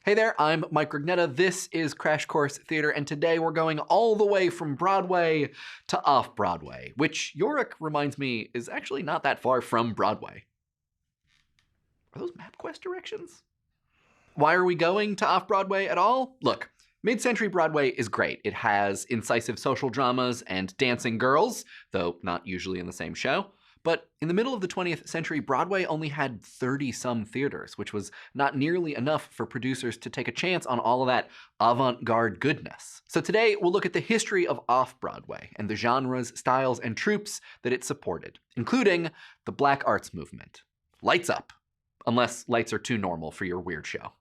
Hey there, I'm Mike Rignetta. This is Crash Course Theater, and today we're going all the way from Broadway to off-Broadway, which Yorick reminds me is actually not that far from Broadway. Are those MapQuest directions? Why are we going to off-Broadway at all? Look, mid-century Broadway is great. It has incisive social dramas and dancing girls, though not usually in the same show. But in the middle of the 20th century, Broadway only had 30-some theaters, which was not nearly enough for producers to take a chance on all of that avant-garde goodness. So today, we'll look at the history of off-Broadway and the genres, styles, and troupes that it supported, including the Black Arts movement. Lights up. Unless lights are too normal for your weird show.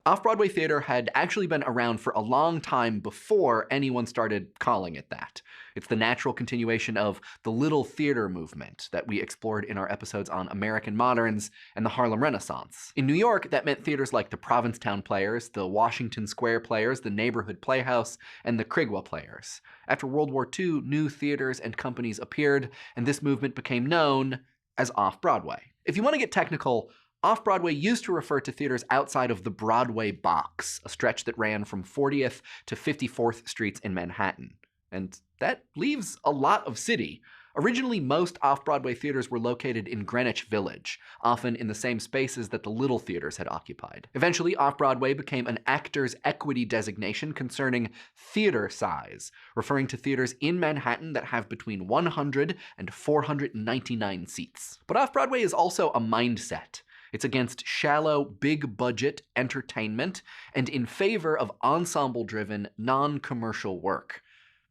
Off-Broadway theater had actually been around for a long time before anyone started calling it that. It's the natural continuation of the Little Theater movement that we explored in our episodes on American Moderns and the Harlem Renaissance. In New York, that meant theaters like the Provincetown Players, the Washington Square Players, the Neighborhood Playhouse, and the Krigwa Players. After World War II, new theaters and companies appeared, and this movement became known as off-Broadway. If you want to get technical, off-Broadway used to refer to theaters outside of the Broadway box, a stretch that ran from 40th to 54th Streets in Manhattan. And that leaves a lot of city. Originally, most off-Broadway theaters were located in Greenwich Village, often in the same spaces that the Little Theaters had occupied. Eventually, off-Broadway became an actors' equity designation concerning theater size, referring to theaters in Manhattan that have between 100 and 499 seats. But off-Broadway is also a mindset. It's against shallow, big-budget entertainment and in favor of ensemble-driven, non-commercial work.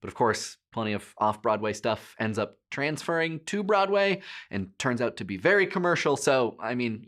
But of course, plenty of off-Broadway stuff ends up transferring to Broadway and turns out to be very commercial, so, I mean,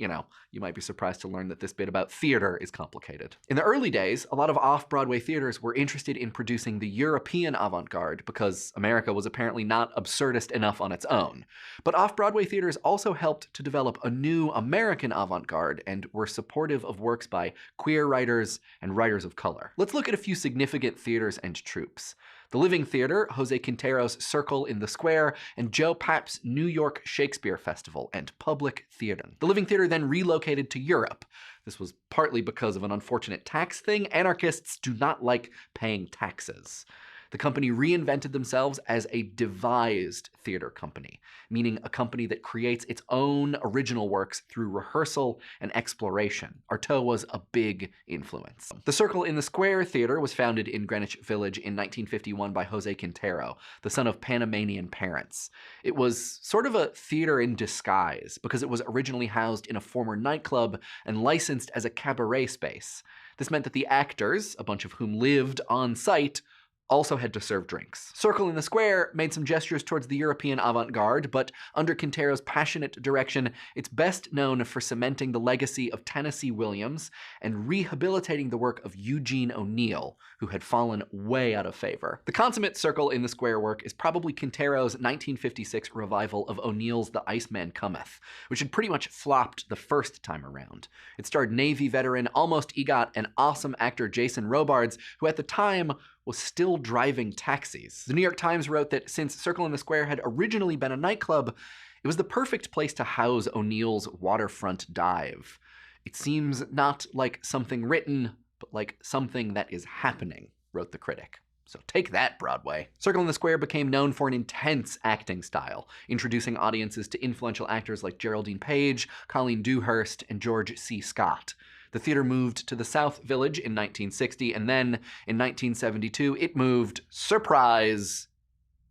you might be surprised to learn that this bit about theater is complicated. In the early days, a lot of off-Broadway theaters were interested in producing the European avant-garde because America was apparently not absurdist enough on its own. But off-Broadway theaters also helped to develop a new American avant-garde and were supportive of works by queer writers and writers of color. Let's look at a few significant theaters and troupes. The Living Theater, Jose Quintero's Circle in the Square, and Joe Papp's New York Shakespeare Festival and Public Theater. The Living Theater then relocated to Europe. This was partly because of an unfortunate tax thing. Anarchists do not like paying taxes. The company reinvented themselves as a devised theater company, meaning a company that creates its own original works through rehearsal and exploration. Artaud was a big influence. The Circle in the Square Theater was founded in Greenwich Village in 1951 by Jose Quintero, the son of Panamanian parents. It was sort of a theater in disguise because it was originally housed in a former nightclub and licensed as a cabaret space. This meant that the actors, a bunch of whom lived on site, also had to serve drinks. Circle in the Square made some gestures towards the European avant-garde, but under Quintero's passionate direction, it's best known for cementing the legacy of Tennessee Williams and rehabilitating the work of Eugene O'Neill, who had fallen way out of favor. The consummate Circle in the Square work is probably Quintero's 1956 revival of O'Neill's The Iceman Cometh, which had pretty much flopped the first time around. It starred Navy veteran, almost EGOT, and awesome actor Jason Robards, who at the time was still driving taxis. The New York Times wrote that since Circle in the Square had originally been a nightclub, it was the perfect place to house O'Neill's waterfront dive. It seems not like something written, but like something that is happening, wrote the critic. So take that, Broadway. Circle in the Square became known for an intense acting style, introducing audiences to influential actors like Geraldine Page, Colleen Dewhurst, and George C. Scott. The theater moved to the South Village in 1960, and then in 1972, it moved, surprise,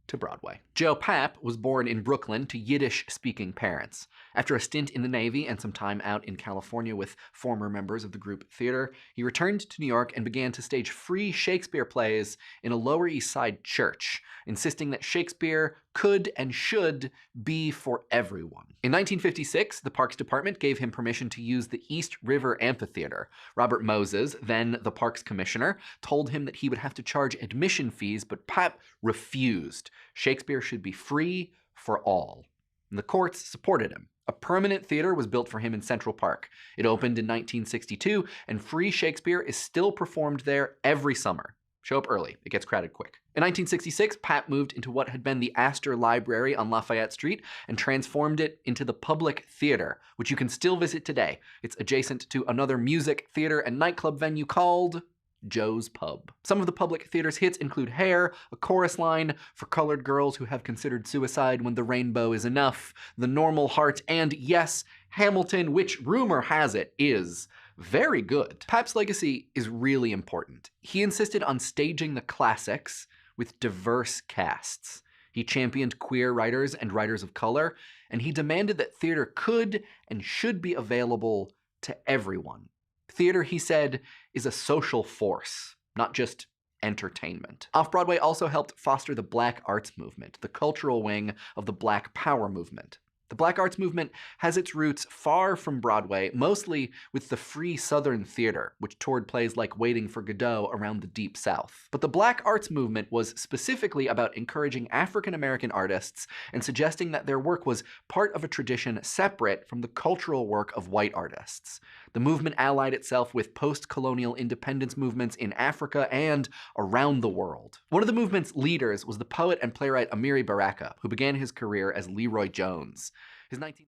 to Broadway. Joe Papp was born in Brooklyn to Yiddish-speaking parents. After a stint in the Navy and some time out in California with former members of the group theater, he returned to New York and began to stage free Shakespeare plays in a Lower East Side church, insisting that Shakespeare could and should be for everyone. In 1956, the Parks Department gave him permission to use the East River Amphitheater. Robert Moses, then the Parks Commissioner, told him that he would have to charge admission fees, but Papp refused. Shakespeare should be free for all. And the courts supported him. A permanent theater was built for him in Central Park. It opened in 1962, and free Shakespeare is still performed there every summer. Show up early. It gets crowded quick. In 1966, Pat moved into what had been the Astor Library on Lafayette Street and transformed it into the Public Theater, which you can still visit today. It's adjacent to another music, theater, and nightclub venue called Joe's Pub. Some of the Public Theater's hits include Hair, a chorus line, For Colored Girls Who Have Considered Suicide When the Rainbow Is Enough, The Normal Heart, and yes, Hamilton, which rumor has it is very good. Pap's legacy is really important. He insisted on staging the classics with diverse casts. He championed queer writers and writers of color, and he demanded that theater could and should be available to everyone. Theater, he said, is a social force, not just entertainment. Off-Broadway also helped foster the Black Arts movement, the cultural wing of the Black Power movement. The Black Arts movement has its roots far from Broadway, mostly with the Free Southern Theater, which toured plays like Waiting for Godot around the Deep South. But the Black Arts movement was specifically about encouraging African-American artists and suggesting that their work was part of a tradition separate from the cultural work of white artists. The movement allied itself with post-colonial independence movements in Africa and around the world. One of the movement's leaders was the poet and playwright Amiri Baraka, who began his career as Leroy Jones. His